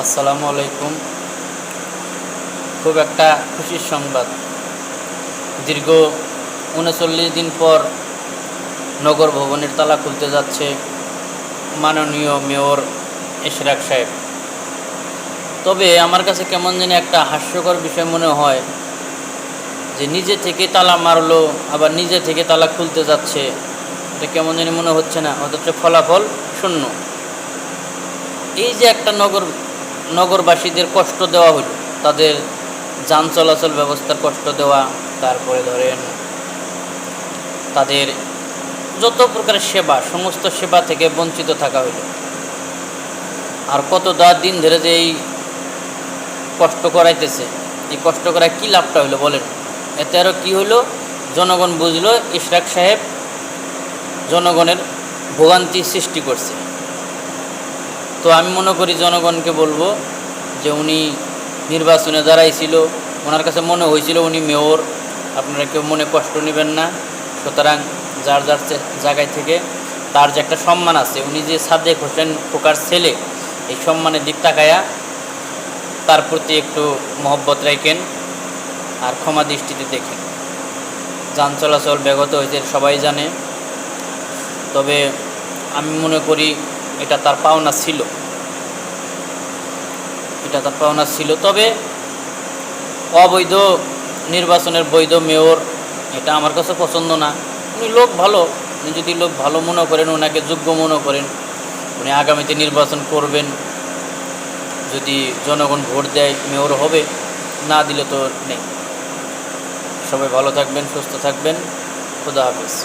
আসসালামু আলাইকুম। খুব একটা খুশির সংবাদ। দীর্ঘ ৩৯ দিন পর নগর ভবনের তালা খুলতে যাচ্ছে মাননীয় মেয়র ইশরাক সাহেব। তবে আমার কাছে কেমন জানি একটা হাস্যকর বিষয় মনে হয় যে নিজে থেকে তালা মারলো, আবার নিজে থেকে তালা খুলতে যাচ্ছে। এটা কেমন জানি মনে হচ্ছে না, অথচ ফলাফল শূন্য। এই যে একটা নগরবাসীদের কষ্ট দেওয়া হলো, তাদের যান চলাচল ব্যবস্থার কষ্ট দেওয়া, তারপরে ধরেন তাদের যত প্রকারের সেবা, সমস্ত সেবা থেকে বঞ্চিত থাকা হলো। আর কত দিন ধরে যে এই কষ্ট করাইতেছে, এই কষ্ট করায় কী লাভটা হলো বলেন? এতে আরও কী হলো? জনগণ বুঝলো ইশরাক সাহেব জনগণের ভোগান্তি সৃষ্টি করছে। তো আমি মনে করি জনগণকে বলবো যে উনি নির্বাচনে দাঁড়াইছিল, ওনার কাছে মনে হয়েছিল উনি মেয়র, আপনারা কেউ মনে কষ্ট নেবেন না। সুতরাং যার যার জায়গায় থেকে তার যে একটা সম্মান আছে, উনি যে সাদেক হোসেন খোকার ছেলে, এই সম্মানের দিক তাকায়া তার প্রতি একটু মহব্বত রাখেন আর ক্ষমা দৃষ্টিতে দেখেন। যান চলাচল ব্যাহত হয়েছে সবাই জানে, তবে আমি মনে করি এটা তার পাওনা ছিল, তবে অবৈধ নির্বাচনের বৈধ মেয়র এটা আমার কাছে পছন্দ না। উনি লোক ভালো, উনি যদি লোক ভালো মনে করেন, ওনাকে যোগ্য মনে করেন, উনি আগামীতে নির্বাচন করবেন। যদি জনগণ ভোট দেয় মেয়র হবে, না দিলে তো নেই। সবাই ভালো থাকবেন, সুস্থ থাকবেন। খুদা হাফেজ।